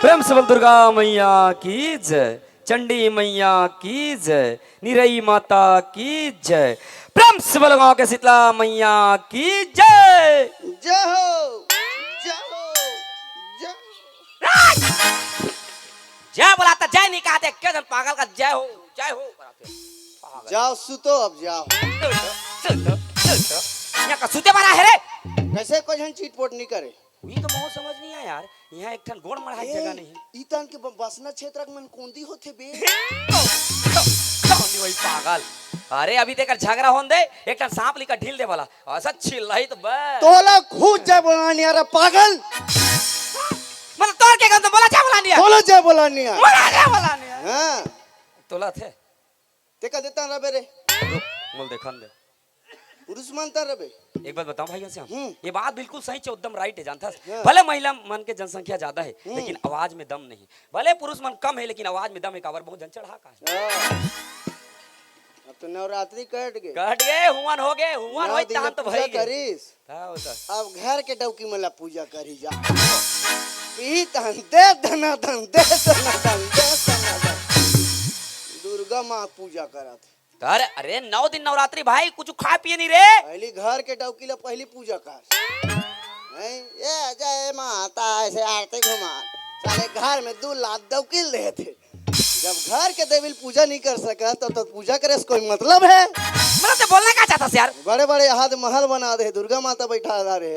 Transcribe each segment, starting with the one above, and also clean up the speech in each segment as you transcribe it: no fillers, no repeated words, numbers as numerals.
प्रेम से बोल दुर्गा मैया की जय, चंडी मैया की जय, निरई माता की जय, प्रेम से बोल गाँव के शीतला मैया की जय। जय हो, जय हो, जय। जय बुलाता जय नहीं कहते, क्या जन पागल का जय हो कराते। जाओ सुतो, अब जाओ। यहाँ का सूते बना है रे। कैसे कोई जन चीटपोट नहीं करे। ये तो बहुत समझ नहीं आया यार, यहाँ एक ठन गोड़ मढ़ाई जगह नहीं है। इतन के बसना क्षेत्र में कोंदी होते बे। वही पागल। अरे अभी तेकर झगड़ा होन दे, एक ठन सांप लिखा ढील दे वाला, ऐसा चिल्लाई तो बस। तोला खुद जय बोलानी यार पागल। मतलब तोड़ के गंद बोला जय बोलानी है। बोलो जय बोलानी यार। बोला जय बोलानी है। हाँ। तोला थे। ते का देता रबे रे। बोल देखन दे। पुरुष मानता रबे। एक बात बताऊं भाई श्याम, ये बात बिल्कुल सही है, एकदम राइट है जानता है। भले महिला मन के जनसंख्या ज्यादा है, लेकिन आवाज में दम नहीं। भले पुरुष मन कम है, लेकिन आवाज में दम है। काबर बहुत जन चढ़ा का। अब तो नवरात्रि कट गए हुआन हो गए, हुआन होई तान तो भाई करीस। हां होता। अब घर के डौकी मला पूजा करी जा। पी तन दे धना धन दे धना धन दे धना धन। दुर्गा माँ पूजा करत। अरे 9 दिन नवरात्रि भाई, कुछ खा पिए नहीं रे। पहली घर के डौकी ला पहली पूजा कर। नहीं ये जय माता ऐसे आरती घुमा। साले घर में 2 लाख डौकी ले थे। जब घर के देवी पूजा नहीं कर सका तो पूजा करे से कोई मतलब है? मतलब तो बोलना क्या चाहता यार? बड़े बड़े हाथ महल बना दे, दुर्गा माता बैठा रहे।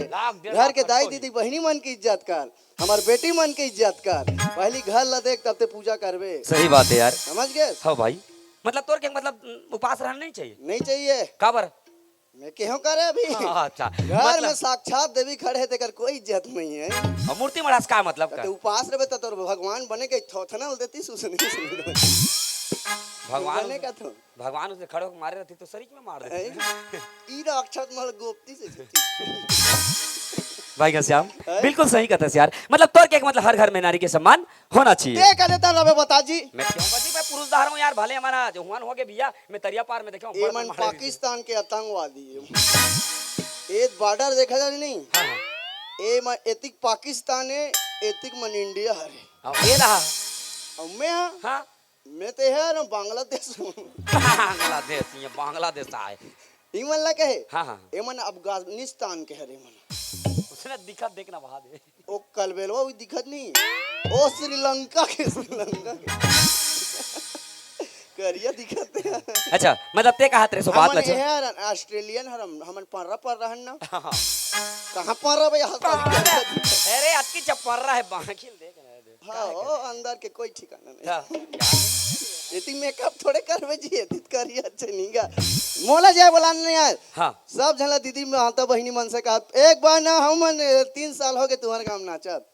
घर के दाई दीदी बहनी मन की इज्जत कर, हमार बेटी मन की इज्जत कर। पहली घर ला देख तब ते पूजा करबे। सही बात है यार, समझ गए? हाँ भाई। मतलब तोर के मतलब उपास रहना नहीं चाहिए। नहीं चाहिए। काबर मैं क्यों करे अभी? अच्छा घर में साक्षात देवी खड़े तेकर कोई इज्जत नहीं है। और मूर्ति मरास का मतलब का? तो उपास रहे तो भगवान बने के थोथना देती सुसनी। भगवान बने का तो भगवान उसे खड़े होकर मारे रहती तो शरीर में मार देते। ई अक्षत मल गोप्ती से भाई का श्याम बिल्कुल सही कहता है यार। मतलब तोर के मतलब हर घर में नारी के सम्मान होना चाहिए। क्या कर देता रबे बता जी? मैं क्यों बजी मैं पुरुष दार हूं यार। भले हमारा जो हुआन हो गए भैया, मैं तरिया पार में देखा ये मन पाकिस्तान के आतंकवादी है। एक बॉर्डर देखा जा नहीं? हां ए मन एतिक पाकिस्तान है, एतिक मन इंडिया हरे। अब ये रहा। और मैं हां मैं तो है ना बांग्लादेश हूं। बांग्लादेश, ये बांग्लादेश आए। ई मन ला कहे? हां हां ए मन अफगानिस्तान के हरे मन। उसने दिखा देखना वहां दे। ओ कलबेलवा वो दिखत नहीं। ओ श्रीलंका के करिया दिखत है। अच्छा मतलब ते कहा तेरे सो बात लचे यार ऑस्ट्रेलियन हमन पररा पर रहन ना। कहां पर रह भैया? अरे अटकी चप्पर रहा है बांखिल देख रहे दे। हां ओ अंदर के कोई ठिकाना नहीं। हां इतनी मेकअप थोड़े करवे जी, इतनी करिया अच्छे नहींगा। मोला जाय बोलान नहीं यार। हां सब झला दीदी माता बहिनी मन से कहा एक बार ना हम 3 साल हो गए तुम्हारे काम नाचत।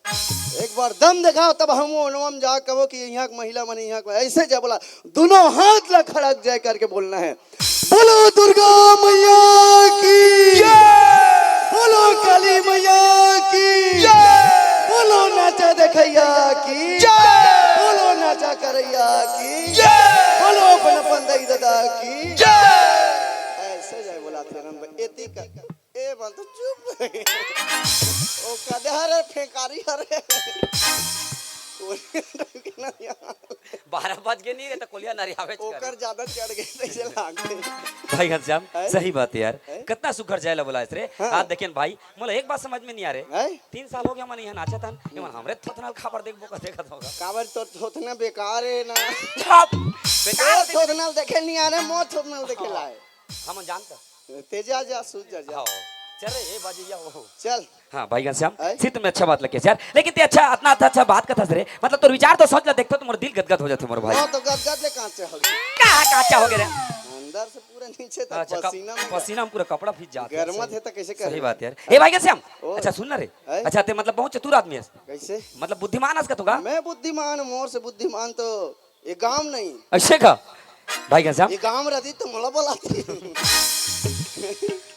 एक बार दम दिखाओ तब हम ओनम जा कहो कि यहाँ की महिला मन यहाँ ऐसे जा बोला। दोनों हाथ ला खड़ा जय करके बोलना है। बोलो दुर्गा मैया की जय, बोलो काली मैया की जय, बोलो नाचा देखैया की जय, बोलो नाचा करैया की जय, बोलो अपन अपन दई दादा की जय। ऐसे जय बोला थे हम एती का ए बल तो चुप। ओ कदे हरे फेकारी हरे 12 बज गए नहीं रे तो कोलिया नारी आवे ओकर ज्यादा चढ़ गए ऐसे लाग गए। भाई घनश्याम सही बात है यार। कितना सुखर जायला बोला रे। आज देखिए भाई मोला एक बात समझ में नहीं आ रहे। 3 साल हो गया मन यहाँ नाचा था मन हमरे थोथनाल खबर देखबो का देखत होगा। काबर तो थोथना बेकार है ना। बेकार थोथनाल देखे नहीं आ रहे, मो थोथनाल देखे लाए। हम जानता तेजा जा सूझ जा। चल ए बाजिया हो चल। हाँ भाई घनश्याम सिर्फ में अच्छा बात लगे यार। लेकिन ते अच्छा इतना अच्छा बात कथा रे। मतलब तो विचार तो सोच ला, देखतो तो मोर दिल गदगद हो जाते मोर भाई। हां तो गदगद ले कांचे हो गई। कहां काचा हो गए रे? अंदर से पूरा नीचे तक पसीना में पसीना में पूरा कपड़ा भीग जाता है। गर्मत है तो कैसे कर? सही बात यार। ए भाई घनश्याम अच्छा सुन ना रे। अच्छा ते मतलब बहुत चतुर आदमी है। कैसे? मतलब बुद्धिमान है का? मैं बुद्धिमान, मोर से बुद्धिमान तो ये गांव नहीं। ऐसे का भाई घनश्याम? ये गांव रहती तो मोला बोलाती।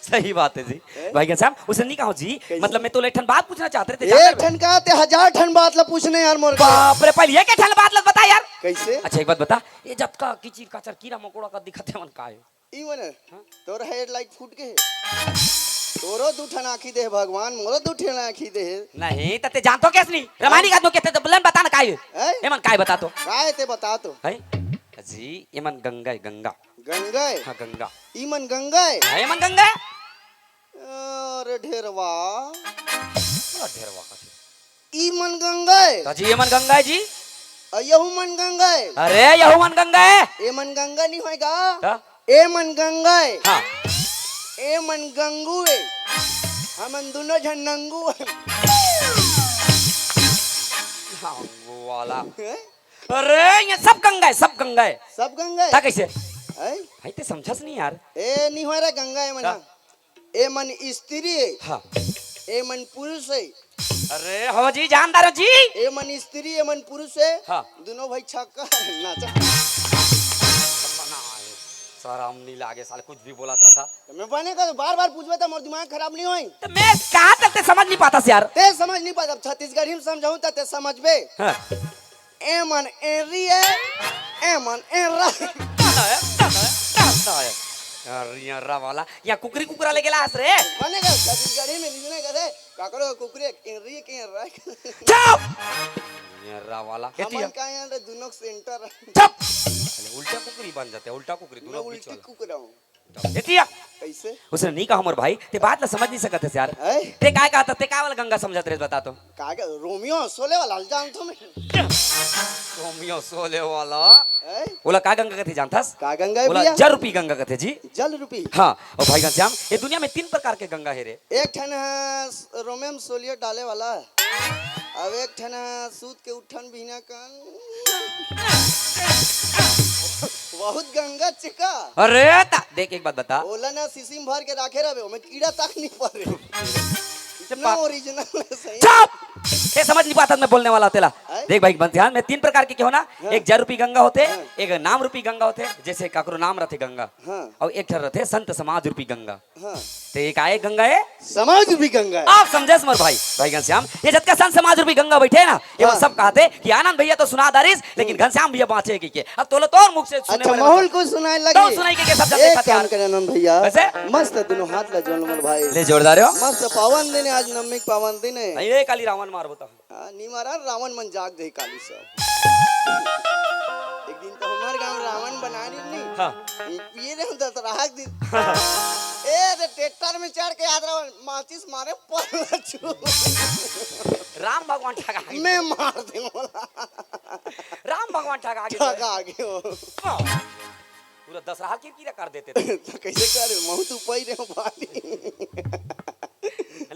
सही बात है जी। भाई घनश्याम उसे नहीं कहो जी। मतलब मैं तो लेठन बात पूछना चाहते थे। एक ठन का ते 1000 ठन बात ला पूछने यार मोर। बाप रे पहले के ठन बात ला बता यार। कैसे? अच्छा एक बात बता, ये जब का किचिर काचर कीड़ा मकोड़ा का दिखत है मन का है? ई मन तोर हेडलाइट फूट के तोरो 2 ठन आंखी दे भगवान, मोरो 2 ठन आंखी दे। नहीं तते जानतो कैसे नहीं? रमानी का तो कहते तो बुलन बता ना काय हैं? एमन काय बता तो काय ते बता तो है जी एमन गंगा है गंगा गंगा हाँ गंगा ईमन गंगा हाँ, एमन गंगा है अरे ढेरवा बड़ा ढेरवा का थी। ईमन गंगा तो जी एमन गंगा है जी यहू मन गंगा अरे यहू मन गंगा है ए मन गंगा नहीं होएगा तो? ए मन गंगा हाँ ए मन गंगू है हमन दोनों झन नंगू हाँ, वो वाला हैं? अरे ये सब गंगा है सब गंगा है सब गंगा था कैसे है भाई ते समझस नहीं यार ए नहीं हो रहा गंगा है मना ए मन स्त्री है हाँ ए मन पुरुष है अरे हो जी जानदार हो जी ए मन स्त्री ए मन पुरुष है हाँ। दोनों भाई छक्का नाचा शर्म नहीं लागे साले कुछ भी बोला था तो मैं बने का बार बार पूछबे तो मोर दिमाग खराब नहीं होई तो मैं कहाँ तक ते समझ नहीं पाता से यार ते समझ नहीं पाता छत्तीसगढ़ी में समझाऊं तो ते समझबे हाँ। ए मन एरी है ए मन एरा रियरा वाला या कुकरी कुकरा लेके लास रे बने का छत्तीसगढ़ी में लिखने का थे काकरो कुकरी एरी के एरा चुप रियरा वाला हमन का यहाँ रे दोनों सेंटर चुप अरे उल्टा कुकरी बन जाते हैं उल्टा कुकरी मैं दोनों बीच उल्टी वाला कुकरा हूँ एतिया कैसे उसने नहीं कहा मोर भाई ते बात ला समझ नहीं सकते यार है ते काय कहा था ते काय वाला गंगा समझत रे बता तो कागे रोमियो सोले वाला जान तो मैं रोमियो सोले वाला है बोला का गंगा कथे जानथस का गंगा है बोला भैया जल रूपी गंगा कथे जी जल रूपी हाँ और भाई घनश्याम ये दुनिया में 3 प्रकार के गंगा है रे एक ठन है रोमियम सोलियट डाले वाला अब एक ठन है सूत के उठन बिना कान बहुत गंगा चिका अरे देख एक बात बता बोला ना सीसी में भर के रखे रहे हमें कीड़ा तक नहीं पड़े इतना ओरिजिनल है सही चुप ये समझ नहीं पाता मैं बोलने वाला तेला है? देख भाई बंध्यान में 3 प्रकार के क्या होना हाँ। एक जल रूपी गंगा होते हाँ। एक नाम रूपी गंगा होते जैसे काकरो नाम रहते गंगा हाँ और एक ठर रहते संत समाज रूपी गंगा हाँ तो एक आए गंगा है समाज रूपी गंगा है आप समझे समर भाई घनश्याम ये जब का संत समाज रूपी गंगा बैठे ना ये वो हाँ। सब कहते कि आनंद भैया तो सुना दारिस लेकिन घनश्याम भैया बाँचे की के अब तो और मुख से सुने अच्छा वाले माहौल को सुनाए तो लगी सुनाई के सब जानते एक खाते काम यार। करे आनंद भैया कैसे? मस्त दोनों हाथ ला जोड़ मोर भाई ले जोरदार हो मस्त पावन दिन है आज नवमी के पावन दिन है नहीं ये काली रावण मार बता हाँ, नी मारा रावण मन जाग दे काली सब एक दिन तो हमारे गांव रावण बना रही नहीं हाँ पिए रहे दस राहक दिन ए रे ट्रैक्टर में चढ़ के याद रावण माचिस मारे पर छू राम भगवान ठगा गए। मैं मार दे बोला राम भगवान ठगा गए ठगा आगे हो पूरा 10 राह की कर देते थे तो कैसे करे महू तू पई रे बाली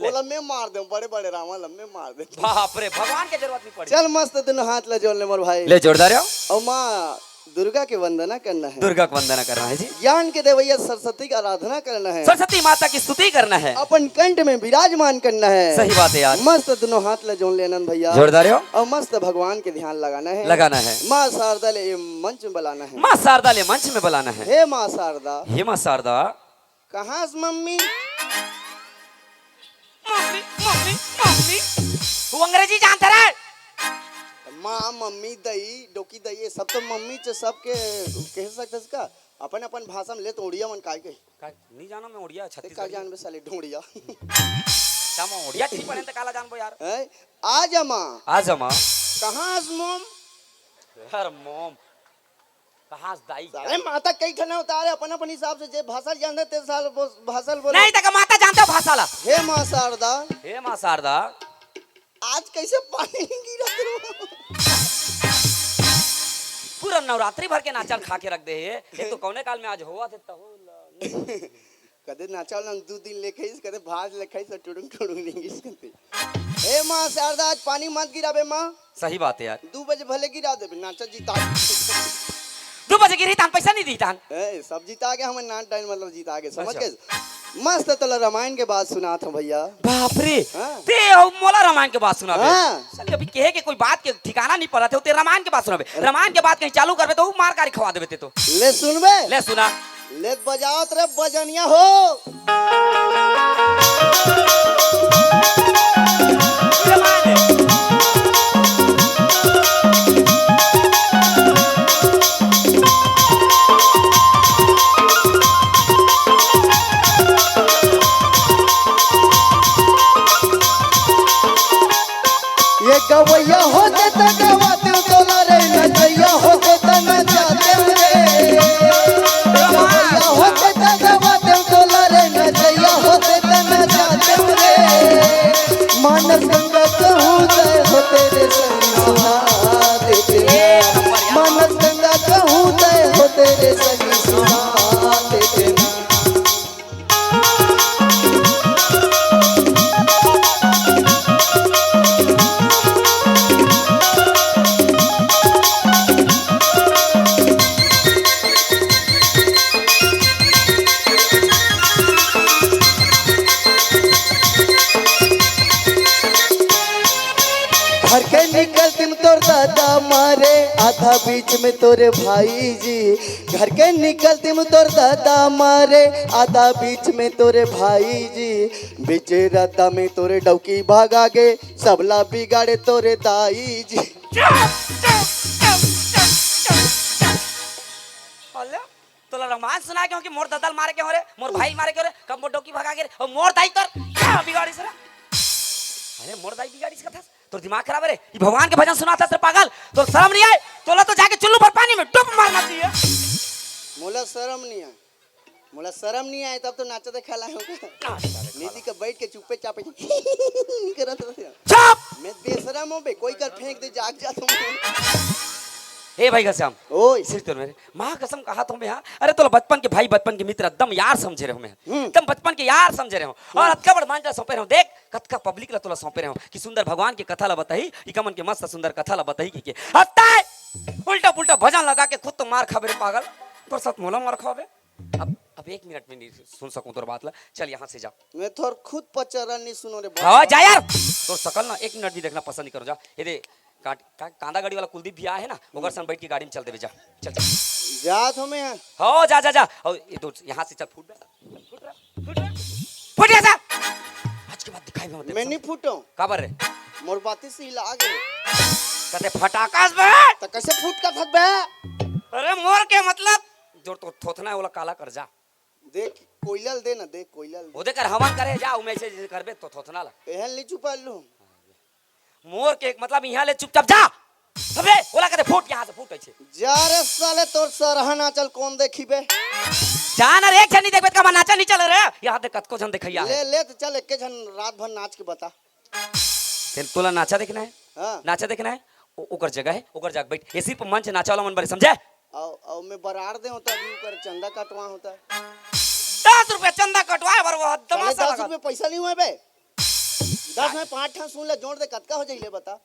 बोला मैं मार दूं बड़े बड़े रावण मैं मार दे बाप रे भगवान के जरूरत नहीं पड़ी चल मस्त दोनों हाथ ला जोड़ ले मोर भाई ले जोरदार हो और माँ दुर्गा की वंदना करना है दुर्गा को वंदना करना है जी ज्ञान के देवैया सरस्वती की आराधना करना है सरस्वती माता की स्तुति करना है अपन कंठ में विराजमान करना है सही बात है यार मस्त दोनों हाथ ले जोड़ ले आनंद भैया जोरदार हो और मस्त भगवान के ध्यान लगाना है लगाना है माँ शारदा ले मंच में बुलाना है माँ शारदा ले मंच में बुलाना है हे माँ शारदा हे माँ शारदा कहाँ से मम्मी मम्मी मम्मी मम्मी तू अंग्रेजी जानता है माँ मम्मी दई डोकी दई ये सब तो मम्मी च सबके कह सकते इसका अपन अपन भाषा में ले तो उड़िया मन काय के नहीं जाना मैं उड़िया का छत्तीसगढ़ी जान बे साले ढूंढिया तम उड़िया ठीक पड़े तो काला जानबो यार है आ जा माँ आज माँ कहाँ से मोम यार मोम कहाँ से दाई अरे माता कई खना उतारे अपन अपन हिसाब से जे भाषा जानते ते साल भाषा बोले नहीं तक माता जानता हो भाषा ला हे माँ शारदा हे माँ शारदा आज कैसे पानी नहीं गिरा तेरे पूरा नवरात्रि भर के नाचल खा के रख दे है ये तो कौने काल में आज हुआ थे तो कदे नाचाल ना 2 दिन लेके इस कदे भाज लेके इस टुडुंग टुडुंग लिंगिस करते हे माँ शारदा आज पानी मत गिराबे माँ सही बात है यार 2 बजे भले गिरा देबे नाचा जीता 2 बजे गिरी तान पैसा नहीं दी तान ए सब जीता के हमें नाच टाइम मतलब जीता के समझ अच्छा। के मस्त तला रामायण के बात सुना था भैया बाप रे हाँ। ते मोला रामायण के बात सुनाबे हाँ। साले अभी कहे के कोई बात के ठिकाना नहीं पड़ा थे ते रामायण के बात सुनाबे रामायण के बात कहीं चालू करबे तो मार कारी खवा देबे ते तो ले सुनबे ले सुना ले बजाओ तेरे बजनिया हो ये गवैया होते तो गवा निकलती में तोर दादा मारे, आधा बीच में तोरे भाई जी। घर के निकलती में तोर दादा मारे, आधा बीच में तोरे भाई जी। बीचे राता में तोरे डौकी भागा गे, सबला बिगाड़े तोरे दाई जी। अल्लाह तोला रोमांस सुना क्योंकि मोर ददल मारे के हो रे, मोर भाई मारे के हो रे, कब मोर डोकी भगा के रे, और मोर दाई तोर क्या बिगाड़ी सरा। अरे मोर दाई बिगाड़ी इसका था, तोर दिमाग खराब है रे। ये भगवान के भजन सुनाता सर पागल, तो शर्म नहीं आए? तोला तो जाके चुल्लू भर पानी में डुब मारना चाहिए। मोला शर्म नहीं आए, मोला शर्म नहीं आए तब तो नाचा देखा लाए होगा। निधि का बैठ के चुप्पे चापे करत रहे। चुप। मैं बेशरम हो बे, कोई कर फेंक दे जाग जा तुम। ए भाई घसम ओए सिर तो मेरे मां कसम कहा तो मैं हां। अरे तो बचपन के भाई, बचपन के मित्र एकदम यार समझे रहे हो मैं, एकदम बचपन के यार समझे रहे हो। और अतका बड़ मान जा सौंपे रहे हो, देख कतका पब्लिक ला तोला सौंपे रहे हो कि सुंदर भगवान की कथा ला बताई, ई कमन के मस्त सुंदर कथा ला बताई के हत्ता उल्टा पुल्टा भजन लगा के खुद तो मार खाबे रे पागल। तोर साथ मोला मार खाबे। अब 1 मिनट में नहीं सुन सकूं तोर बात ला, चल यहां से जा। मैं थोर खुद पचरा नहीं सुनो रे। हां जा यार, तोर शकल ना 1 मिनट भी देखना पसंद नहीं करो। जा ये दे कांदा गाड़ी वाला कुलदीप भी आया है ना, ओकर संग बैठ के गाड़ी में चल देवे। जा चल चल जा तो मैं हो जा जा जा। और ये तो यहाँ से चल फूट फूट जा। आज के बाद दिखाई मत। मैं नहीं फूटो काबर रे मोर बाती से हिला गए कते फटाकास बे। तो कैसे फूट का थक बे। अरे मोर के मतलब जो तो थोथना है वाला काला कर जा। देख कोयलल दे ना, देख कोयलल वो देकर हवन करे जा, उ में से करबे तो थोथना ला। एहन ली चुपा लू। मोर के मतलब यहाँ ले चुपचाप जा। अबे बोला कते फूट, यहाँ से फूट ऐसे जा रे साले, तोर सरहना चल कौन देखी बे। जान रे एक जन नहीं देखबे का नाचा नहीं चल रे। यहाँ देख कतको जन देखैया है। ले तो चल एक जन रात भर नाच के बता। तेन तोला नाचा देखना है? हां नाचा देखना है, ओकर जगह है, ओकर जाग बैठ। ये सिर्फ मंच नाचा वाला मन बरे समझे। और मैं बरार दे होता भी ऊपर चंदा कटवा होता है। 10 रुपए चंदा कटवाए बर वो तमाशा 10 लगा। रुपए पैसा नहीं हुए बे। 10 में 5 ठा सुन ले, जोड़ दे कतका हो जाइले बता।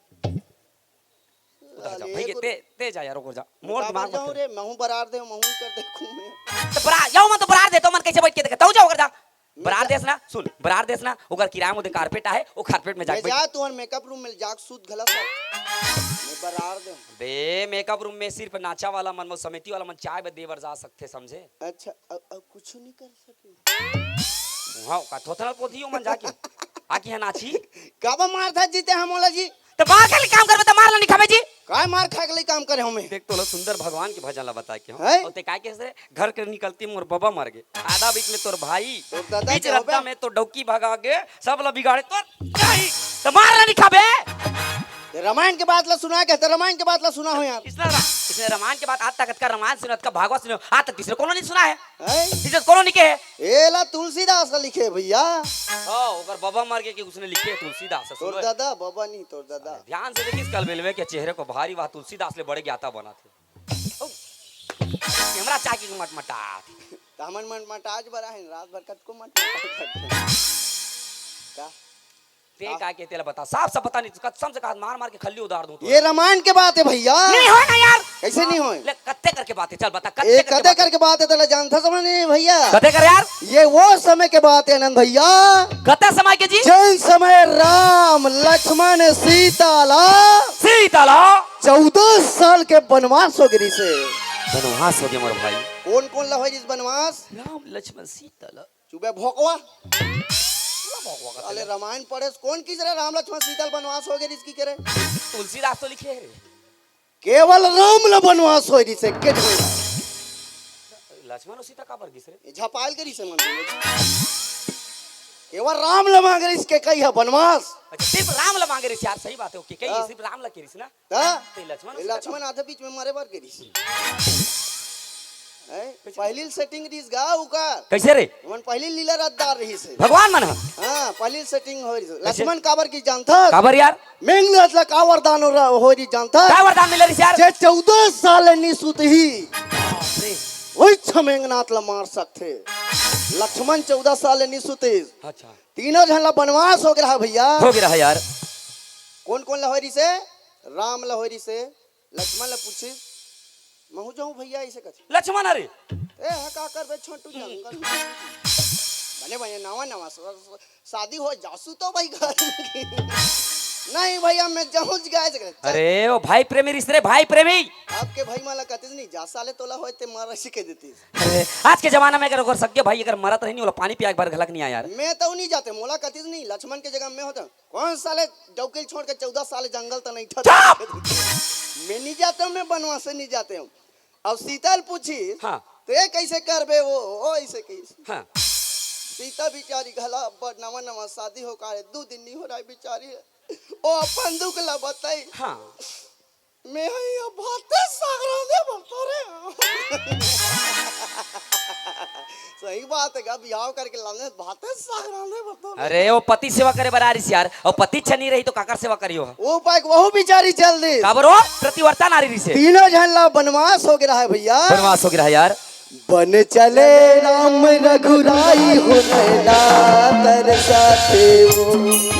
जा भाई ते जा यार, ओकर जा। मोर दिमाग जाऊं मत रे, महू बरार दे, महू कर देखूं मैं। तो बरा जाओ मत बरार दे तो मन कैसे बैठ के देखे तू जा ओकर जा। बरार देस ना, सुन बरार देस ना, ओकर किराया में कारपेट है, वो कारपेट में जाके मैं जा तू मेकअप रूम में जाके सूत गलत है। मैं बरार दे बे मेकअप रूम में सिर्फ नाचा वाला मन, समिति वाला मन चाय बे देवर जा सकते समझे। अच्छा अब कुछ नहीं कर सके। हां का थोथना को दियो मन जाके आकी है नाची। काबा मार था जीते हम मोला जी। तो मार के काम करबे तो मार ला नहीं खाबे जी। काय मार खा के लिए काम करे हमें। देख तो सुंदर भगवान के भजन ला बता के हैं? और ते काय कैसे घर के निकलती मोर बाबा मर गए, आधा बीच में तोर भाई, तोर दादा बीच के होबे? रत्ता में तो डौकी भगा के सब ला बिगाड़े तोर नहीं तो मार ला नहीं खाबे। ये रामायण के बात ला सुना के, तो रामायण के बात ला सुना हो यार। इसने रामायण के बाद आज तक का रामायण सुना, का भागवत सुना, आज तक तीसरे कोनो नहीं सुना है। हैं? तीसरे कोनो नहीं के है। एला तुलसीदास का लिखे भैया। हां ओकर बाबा मर गए कि उसने लिखे तुलसीदास। तोर सुनो दादा बाबा नहीं, तोर दादा। ध्यान से देखिस कल बेलवे के चेहरे को भारी वाह तुलसीदास ले बड़े ज्ञाता बना थे। कैमरा चाकी के मटमटा तामन मन मटाज बरा है, रात भर कत को मत का ते का के तेला बता, साफ साफ बता नहीं कसम से कहा मार मार के खल्ली उतार दूं तो। ये रामायण के बात है भैया। नहीं हो ना यार, कैसे नहीं होए? ले कत्ते करके बात है, चल बता ये कदे करके बात है, तेला जानता समझ नहीं भैया। कत्ते कर यार, ये वो समय के बात है नंद भैया, कत्ते समय के जी। जिस समय राम लक्ष्मण सीता ला 14 साल के वनवास हो गई से। वनवास हो गया मोर भाई। कौन कौन ला हो इस वनवास? राम लक्ष्मण सीता ला चुबे भोकवा। अरे रामायण पढ़े कौन किस रे राम लक्ष्मण सीता वनवास हो गए इसकी करे? तुलसीदास तो लिखे रे। केवल राम ला वनवास हो से के लक्ष्मण और सीता का पर गिस रे झपाल करी से मन केवल राम ला मांग इसके कई है वनवास। अच्छा सिर्फ राम ला मांगे रे यार, सही बात है। ओके कई सिर्फ राम ला केरिस ना। हां ते लक्ष्मण आधे बीच में मारे बार करी है। पहली सेटिंग रिस गा उका कैसे रे मन पहली लीला रद्दार रही से भगवान मन। हां पहली सेटिंग हो रही लक्ष्मण काबर की जानता काबर यार, मेंगलत ला का वरदान हो रही जानता का वरदान मिले रे यार। जे 14 साल निसुत ही रे वही छमेंगनाथ ला मार सकते। लक्ष्मण 14 साल निसुत। अच्छा तीनों जन ला वनवास हो गया भैया। हो गया है यार। कौन कौन लहोरी से? राम लहोरी से। लक्ष्मण ला पूछे महू जाऊं भैया ऐसे कछ लक्ष्मण अरे ए का कर बे छोटू जंगल बने बने नवा नवा शादी हो जासू तो भाई घर नहीं भैया मैं जाऊँ गाय अरे वो भाई प्रेमी रिश्ते रे, भाई प्रेमी। आपके भाई माला कहते नहीं जा साले तोला होते मारा सिखे देती अरे आज के जमाना में अगर सके भाई अगर मरत रही नहीं वाला पानी पिया एक बार घलक नहीं आया यार। मैं तो नहीं जाते मोला कहती नहीं लक्ष्मण के जगह में होता कौन साले डौकिल छोड़ के 14 साल जंगल तो नहीं था मैं नहीं जाता हूँ, मैं बनवास से नहीं जाते हूँ। अब सीतल पूछी हाँ ते कैसे करबे वो ऐसे कैसे हाँ सीता बिचारी घला नवा नवा शादी हो का 2 दिन नहीं हो रहा है बिचारी ओ अपन दुख ला बताई हाँ मैं यहाँ भाते सागरा दे बोलतो रे सही बात है का बियाह करके लाने भाते सागरा दे बोलतो अरे वो पति सेवा करे बरारिस यार और पति अच्छा नहीं रही तो काकर सेवा करियो। वो पाक वहु बिचारी चल दी काबरो प्रतिवर्ता नारी री से तीनों झंडा बनवास हो गया है भैया बनवास हो गया यार। बन चले राम रघुराई हो नैना तरसाते वो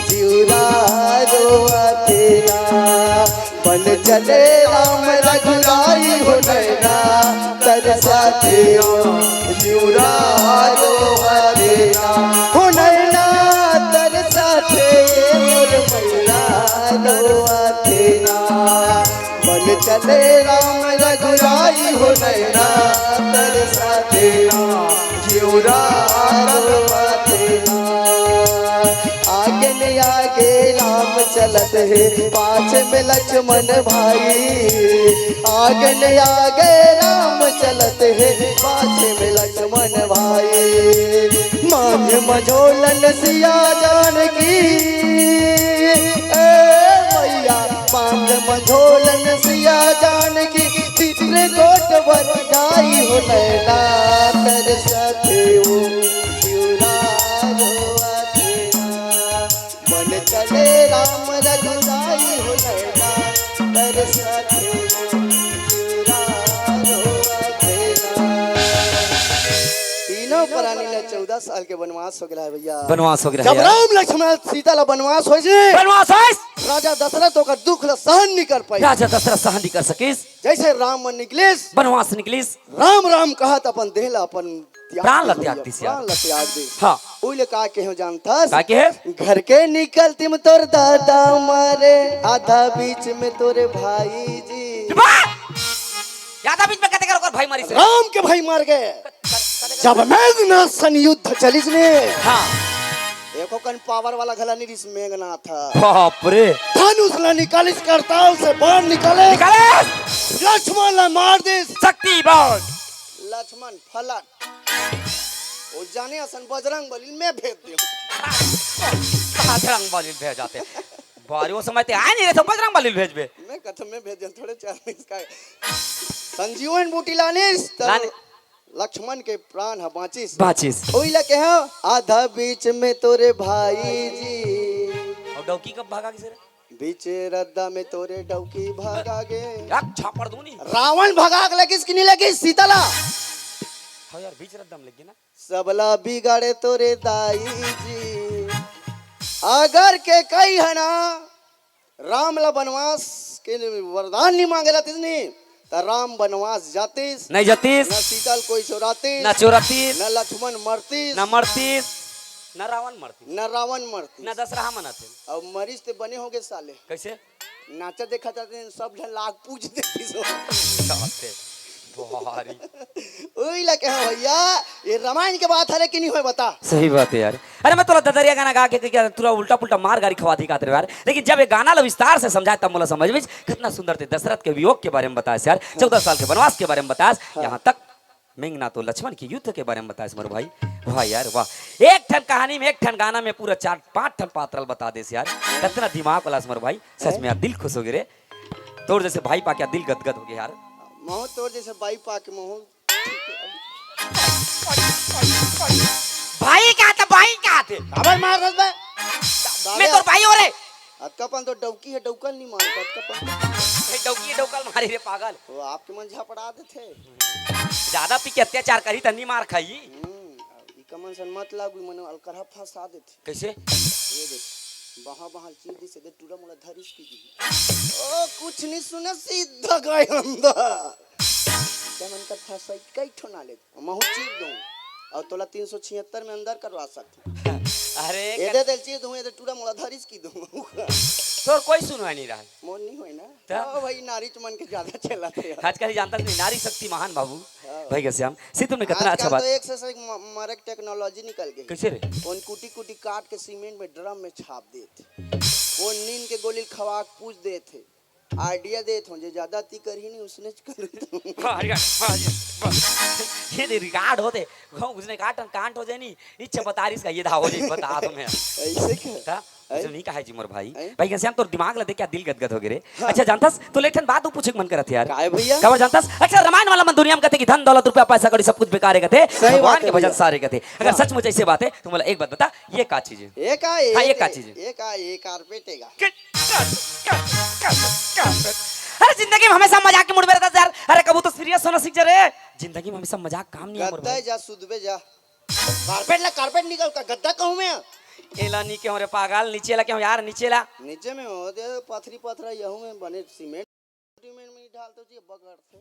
जीवरा रोआते ना बन चले राम रघुराई हो नैना तरसाते वो जीवरा रोआते ना हो नैना तरसाते मोर मैना रोआते ना बन चले राम रघुराई हो नैना तरसाते जीवरा रोआते आगे न आगे राम चलत है पाछ में लक्ष्मण भाई आगे न आगे राम चलत है पाछ में लक्ष्मण भाई मांग मझोलन सिया जानकी मैया मांग मझोलन सिया जानकी चित्रकूट वर जाई हो नैना तरसते हो शिवरा रोआते ना बन चले राम रघुराई हो नैना तरसते हो शिवरा रोआते ना तीनों प्राणी ने 14 साल के वनवास हो गया है भैया बनवास हो गया जब यार। राम लक्ष्मण सीता ला वनवास हो जे बनवास है राजा दशरथ का दुख ला सहन नहीं कर पाई राजा दशरथ सहन नहीं कर सकिस जैसे राम मन निकलिस बनवास निकलिस राम राम कहत अपन देहला अपन प्राण ला त्याग दिस यार। प्राण ला त्याग दे हाँ ओइले का के हो जानता का के है घर के निकलती में तोर दादा मारे आधा बीच में तोरे भाई जी ज्यादा बीच में कहते कर भाई मारी से राम के भाई मार गए जब मेघनाथ सन युद्ध चलिस ने हाँ एको कन पावर वाला घला निरिस मेघनाथ था बाप रे धनुष ला निकालिस करताल से बाण निकाले निकाले लक्ष्मण ला मार दे शक्ति बाण लक्ष्मण फलन वो जाने असन बजरंग बली में भेज दियो बजरंग बली भेज जाते बारी वो समय ते आए नहीं रे तो बजरंग बली भेजबे मैं कथम में भेज दियो थोड़े चार इसका संजीवन बूटी लानिस लाने- लक्ष्मण के प्राण ह बाँचिस बाचिस ओइला के हो आधा बीच में तोरे भाई जी और डौकी कब भागा किसे रे बीच रद्दा में तोरे डौकी भागा गे यार छापड़ दूं नहीं रावण भगाक लगिस कि नहीं लगिस सीताला हाँ यार बीच रद्दम लग गई ना सबला बिगाड़े तोरे दाई जी अगर के कई है ना राम ला वनवास के वरदान नहीं मांगेला तिसनी त राम वनवास जातीस नहीं जतीस न सीतल कोई चोरातीस ना चोरतीस न लक्ष्मण मरतीस ना मरतीस ना रावण मरतीस न रावण मरतीस ना दशरहा मनाते अब मरीज ते बने होगे साले कैसे नाचा देखा जाते सब ढन लाग पूछ देती सो जाते भारी ओई लगे हो भैया ये रामायण के बात है कि नहीं होए बता सही बात है यार। अरे मैं तोला ददरिया गाना गा के क्या तुरा उल्टा पुल्टा मार गाड़ी खवा दी का तेरे यार, लेकिन जब ये गाना लो विस्तार से समझाया तब मोला समझ में कितना सुंदर थे। दशरथ के वियोग के बारे में बताया यार, 14 साल के वनवास के बारे में बताया, यहाँ तक मेघनाथ तो लक्ष्मण के युद्ध के बारे में बताया मेरे भाई। वाह यार वाह, एक ठन कहानी में एक ठन गाना में पूरा 4-5 ठन पात्रल बता दे यार, कितना दिमाग वाला मेरे भाई। सच में यार दिल खुश हो गए रे, तोर जैसे भाई पा क्या दिल गदगद हो गया यार। मोह तोर जैसे बाई पा के मोह भाई क्या था, भाई क्या थे? खबर मार रस बे मैं तो भाई हो रे। अतकापन तो डौकी है डौकल नहीं मारता अतकापन डौकी डौकल मारी रे पागल। वो आपके मन झापड़ा देथे ज्यादा पी के अत्याचार करी तन्नी मार खाई। ई कमन सन मत लागू मन अलकरहा फंसा देथे। कैसे? ये देख बहा बहा चीज दी से दे टूरा मोला धरिस की ओ कुछ नहीं सुना सीधा गए अंदर जमन का फंसाई कई ठोना ले महू चीज दूं और तोला 376 में अंदर करवा सकती। अरे एदे दिल चाहिए तुम्हें तो टूरा मोला धरिस की दूं तोर कोई सुनवाई नहीं रहा मोन नहीं होई ना क्या? ओ भाई नारी चमन के ज्यादा चला थे आजकल जानता नहीं नारी शक्ति महान बाबू हाँ। भाई कैसे हम सी तुमने कितना अच्छा आजकल बात तो एक से एक मरक टेक्नोलॉजी निकल गई कैसे रे कौन कुटी कुटी काट के सीमेंट में ड्रम में छाप देते वो नींद के गोली खवा के पूछ देते आइडिया देते हो जो ज्यादा ती कर ही नहीं उसने ये रिकॉर्ड होते उसने कांट हो जाए नहीं इच्छा बतारिस का ये था हो जाए बता तुम्हें ऐसे क्या जो नहीं कहा जी मोर भाई भाई कैसे हम तोर दिमाग लगे क्या दिल गदगद हो गए अच्छा जानतास तो लेकिन बात तू पूछे मन करत यार काय भैया खबर जानतास अच्छा रामायण वाला मन दुनिया में कहते कि धन दौलत रुपया पैसा कड़ी सब कुछ बेकार है कहते सही बात भगवान है के भजन भैया। सारे कहते अगर सचमुच ऐसे बात है तो मला एक बात बता ये का चीज है एक आ हाँ, ये का चीज है? एक कारपेटेगा अरे जिंदगी में हमेशा मजाक के मूड में रहता है यार अरे कबू तो सीरियस होना सीख जा रे जिंदगी में हमेशा मजाक काम नहीं है मोर गद्दा भाई जा सुदबे जा कारपेट निकल का गद्दा कहूं मैं एला नी के हमरे पागल नीचे ला के यार नीचे ला नीचे में हो दे पथरी पथरा यहू में बने सीमेंट में डाल तो जी बगड़ थे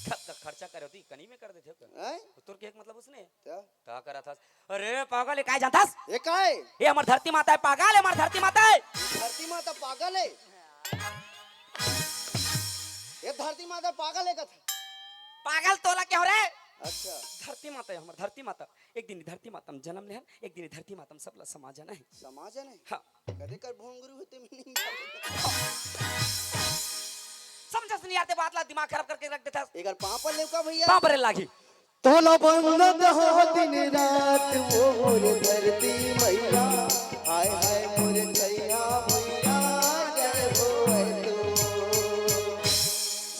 खर्चा करे होती कनी में कर देते हो हैं तोर के एक मतलब उसने क्या का करा था अरे पागल है काय जानतास ये काय ये हमार धरती माता है पागल है हमार धरती माता है धरती माता पागल है ये धरती माता पागल है कथा पागल तोला क्या हो रे अच्छा धरती माता है हमार धरती माता एक दिन धरती माता में जन्म ले एक दिन धरती माता में सबला समाजन है समाज है हाँ कदे कर भोंगरू होते मीनिंग समझस नहीं आते बात ला दिमाग खराब करके रख देता एक बार पापा ले का भैया पाप रे लागी तोला बंदत हो दिन रात वो मोर धरती मैया हाय हाय मोर छैया भैया जय होए तो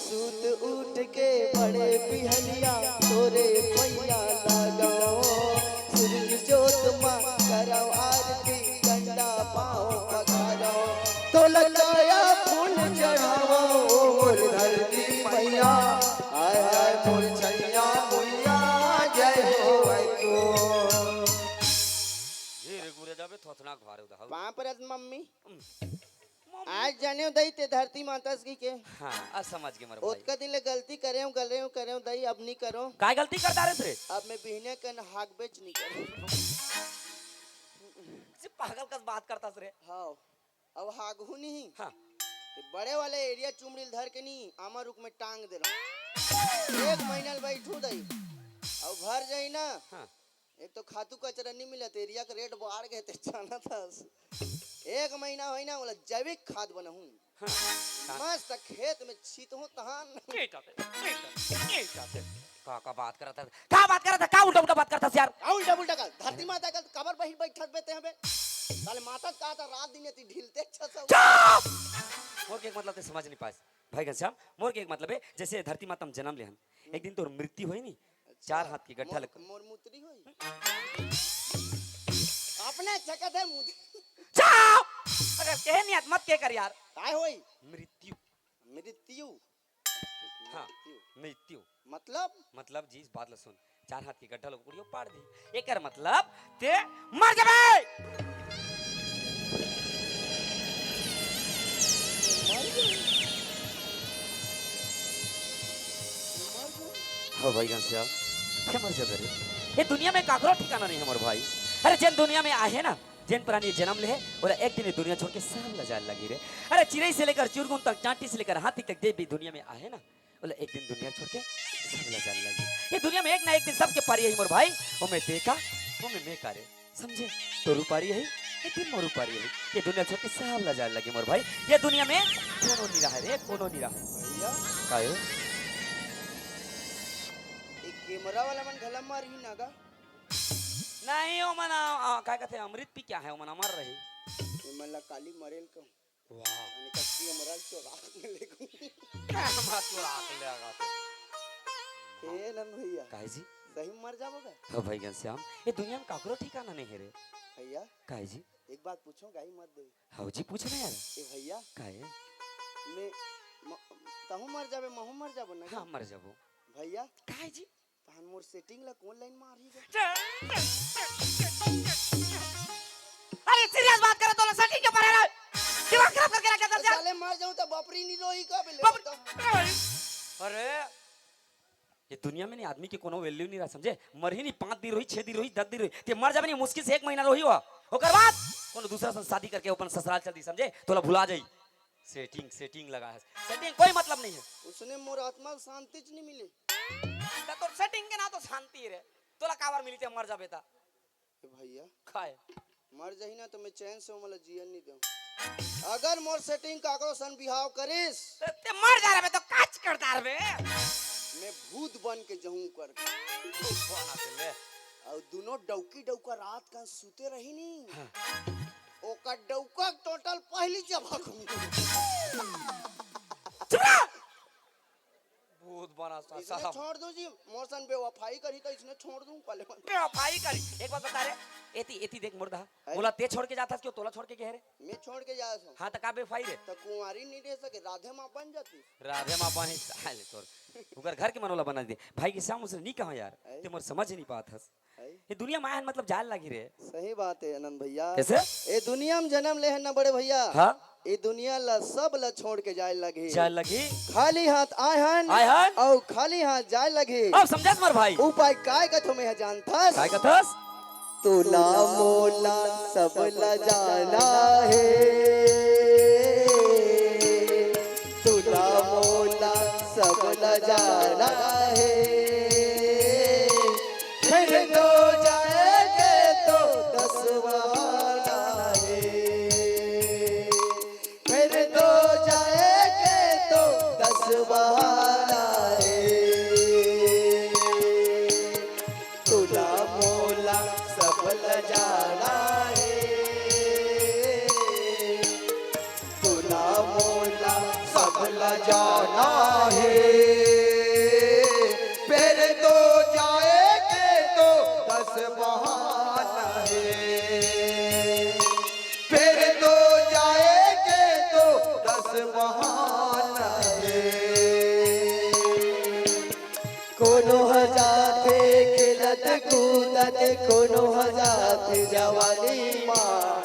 सूत उठ के बड़े पिहलिया तोरे पैया लगाओ सूरज जोत मां कराओ आरती गंडा पाओ पखारो तो लगाया फूल चढ़ाओ मोर धरती मैया हाय हाय मोर छैया भैया जय होए तो ये रे गुरे जाबे थोथना घारे उदा वहां पर आज मम्मी आज जाने दई ते धरती माता की के हां आज समझ के मर भाई ओतका दिन ले गलती करे हूं दई अब नहीं करो काय गलती करता रे रे अब मैं बिहने कन हाक बेच नहीं करूं से पागल का बात करता रे हां अब हागहू नहीं हां ये बड़े वाले एरिया चुमड़िल धर के नहीं आमा रुक में टांग दे रहा एक महीना बैठू दई अब भर जाई ना हां एक तो खातू कचरा नहीं मिलत एरिया का रेट बढ़ गए थे जाना था एक महीना होई ना बोला जैविक खाद बनहूं हां मस्त खेत में छीतहूं तहान का बात करता था का उल्टा उल्टा बात करता यार उल्टा उल्टा का धरती माता का कबर बही बैठत बेते हबे साले माता का था रात दिन ती ढिलते चुप मोर के एक मतलब ते समझ नहीं पास भाई घनश्याम मोर के एक मतलब है जैसे धरती माता में जन्म ले हम एक दिन तोर मृत्यु होई नी चार हाथ की गड्ढा लग मोर मुतरी होई अपने जगत है मुद चुप अगर कहे नहीं मत के कर यार काय होई मृत्यु मृत्यु हाँ मृत्यु मतलब जी इस बात ला सुन चार हाथ की गड्ढा लोग उड़ियो पाड़ दी एकर मतलब ते मर जाबे हो भाई घनश्याम क्या मर जाबे रे ये दुनिया में काकरो ठिकाना नहीं हमार भाई अरे जिन दुनिया में आहे ना जिन प्राणी जन्म ले और एक दिन दुनिया छोड़ के सब लजाल लगी रे अरे चिड़ै से लेकर चुरगुन तक चांटी से लेकर हाथी तक देव भी दुनिया में आहे ना बोले एक दिन दुनिया छोड़ के सब लजाल लगी ये दुनिया में एक ना एक दिन सबके पारी है मोर भाई वो मैं देखा वो मैं करे समझे तो रूपारी है एक दिन मोर रूपारी है ये दुनिया छोड़ के सब लजाल लगी मोर भाई ये दुनिया में कोनो नहीं रहा रे कोनो नहीं रहा भैया काहे एक कैमरा वाला मन घलम मार ही नागा नहीं ओ मना काय कहते अमृत पी क्या है ओ मना मर रही ये मला काली मरेल को वाह आणि कच्ची अमराल चोरा लेगू क्या चोरा के ले आगा ए नन भैया काहे जी सही मर जाओगे हो भाई घनश्याम ये दुनिया में काकरो ठिकाना नहीं है रे भैया काहे जी एक बात पूछो गाई मत दे हो जी पूछ ना यार ए भैया काहे मैं तहु मर जाबे महु मर जाबो ना हाँ मर जाबो भैया काहे जी तहन मोर सेटिंग ला कौन लाइन मारी गे अरे सीरियस बात करे तो सटी के परे रे दिमाग खराब करके रख देता साले मर जाऊं तो बापरी नहीं रोई का बेले अरे ये दुनिया में नहीं आदमी के कोनो वैल्यू नहीं रहा समझे। मर ही नहीं 5 दिन रही 6 दिन रही 10 दिन रही ते मर जाबे नहीं मुश्किल से 1 महीना रही हुआ ओकर बाद कोनो दूसरा से शादी करके अपन ससुराल चल दी समझे तोला भुला जाई। सेटिंग सेटिंग लगा है सेटिंग कोई मतलब नहीं है। उसने मोर आत्मा को शांति च नहीं मिली। तो सेटिंग के ना तो शांति रे तोला कावर मिली ते मर जाबे ता ए भैया खाए मर जाही ना तो मैं चैन से मतलब जियन नहीं दूं। अगर मोर सेटिंग काकरो सन बिहाव करिस ते मर जा रे तो काच करता रे मैं भूत बन के जहूं कर और दोनों डौकी डौका रात का सुते रही नहीं ओका डौका टोटल पहली जगह भूत बना इसने छोड़ दो जी मोरसन बेवफाई करी तो इसने छोड़ दूं पहले बेवफाई करी। एक बात बता रे एती एती देख मुर्दा बोला ते छोड़ के जाता क्यों तोला छोड़ के कह रे मैं छोड़ के जाया हूं। हां त का बेवफाई रे तो कुंवारी नहीं रह सके राधे मां बन जाती। राधे मां बनी साले तोर उगर घर के मनोला बना दे भाई के शाम उसने नहीं कहा यार ते मोर समझ नहीं पात हस ये दुनिया माया मतलब जाल लगी रे। सही बात है आनंद भैया। कैसे ए दुनिया में जन्म ले है ना बड़े भैया। हां ए दुनिया ला सब ला छोड़ के जाए लगे जाल लगी खाली हाथ आए हन और खाली हाथ जाए लगे। अब समझस मर भाई उपाय काय का तुम्हें जानथस काय कथस तुला मोला सब ला जाना है तुला मोला सब ला जाना है फिर तो जाएंगे तो 10 बहाना है फिर तो जाएंगे तो 10 बहाना है तुला मोला सब ल जाना है तुला मोला सब ल जाना है फिर तो जाएंगे तो 10 बहाना है फिर तो जाएंगे तो 10 बहाना है कोनो हजाते खेलत कूदत कोनो हजाते जवानी माँ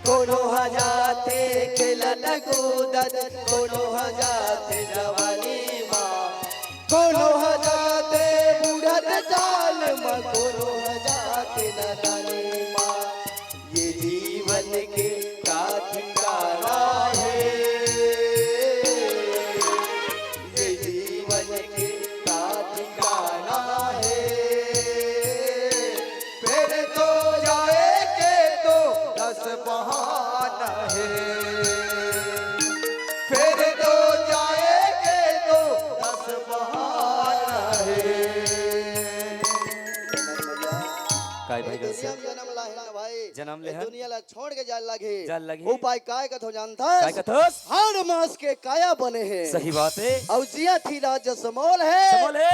कोनो हजाते खेलत कूदत कोनो हजाते जवानी माँ कोनो हजाते बुढ़त जाल माँ कोनो हजाते नदानी माँ ये जीवन के का ठिकाना है ये जीवन के का ठिकाना है फिर तो जाएंगे तो 10 बहाना है फिर तो जाएंगे तो 10 बहाना है। काय भाई दुनिया में जन्म ला है ना भाई जन्म ले ए हन। दुनिया ला छोड़ के जाल लगे जाल लगे। उपाय काय का तो जानता काय कथस हर मास के काया बने हैं सही बात है और जिया थी राज समोल है बोले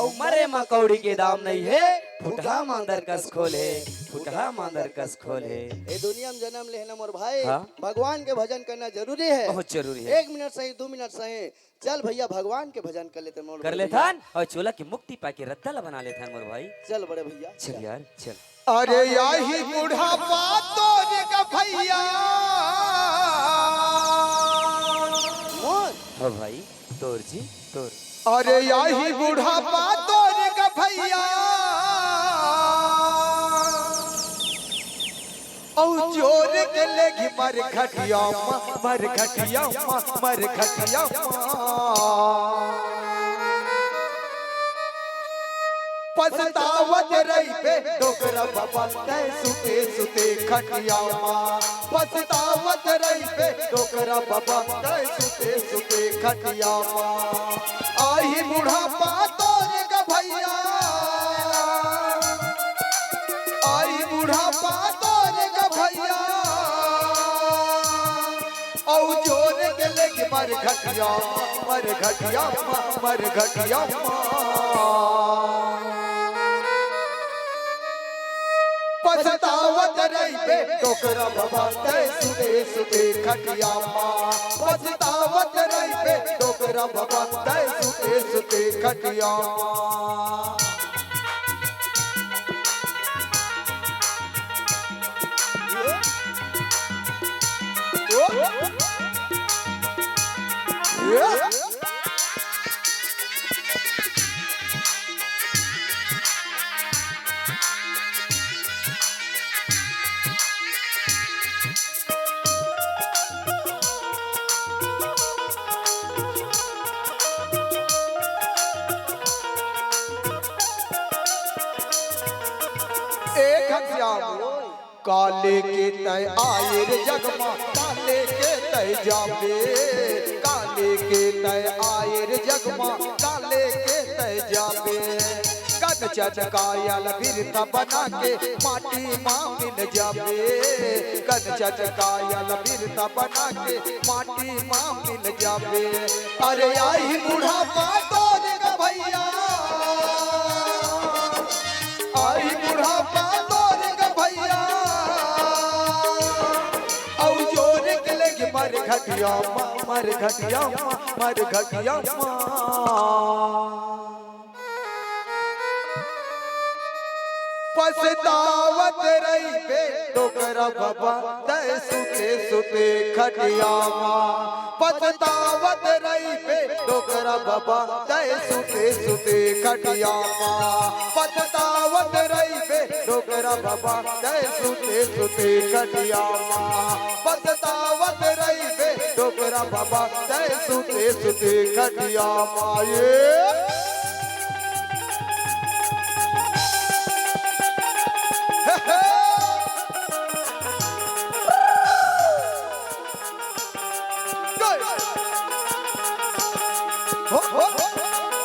और मरे मकौड़ी के दाम नहीं है फुटहा मांदर कस खोले फुटहा मांदर कस खोले। ए दुनिया में जन्म ले है ना मोर भाई हाँ। भगवान के भजन करना जरूरी है बहुत जरूरी है 1 मिनट सही 2 मिनट सही चल भैया भगवान के भजन कर लेते मोर कर भाई। लेथन और चोला की मुक्ति पाके रद्दला बना लेथन मोर भाई। चल बड़े भैया चल यार चल अरे यही बुढ़ापा तोरे का भैया मोर हाँ भाई तोर जी तोर अरे यही बुढ़ापा तोरे का भैया और जोर के लेगी मर घटिया मर घटिया मर घटिया पछतावत रही पे डोकरा बाबा तय सुते सुते खटिया माँ पछतावत रही पे डोकरा बाबा तय सुते सुते खटिया माँ आई बुढ़ापा तोरे का भैया आई बुढ़ापा तोरे का भैया औ जोर के लेके मर घटिया मर घटिया मर घटिया पछतावत रही पे डोकरा बाबा तय सुते सुते खटिया माँ पछतावत रही पे डोकरा बाबा तय सुते सुते खटिया माँ घनश्याम काले के तय आए रे जगमा काले के तय जाबे काले के तय आए रे जगमा काले के तय जाबे कद चटकायल बिरता बना के माटी मां मिल जाबे कद चटकायल बिरता बना के माटी मां मिल जाबे अरे आई बुढ़ापा तोर ग भैया आई बुढ़ापा तोर ग भैया औ जोर के लगे मर घटिया मर घटिया मर घटिया पछतावत रही बे डोकरा बाबा तय सुते सुते खटिया पछतावत रही बे डोकरा बाबा तय सुते सुते खटिया पछतावत रही बे डोकरा बाबा तय सुते सुते खटिया पछतावत रही बे डोकरा बाबा तय सुते सुते खटिया ये हो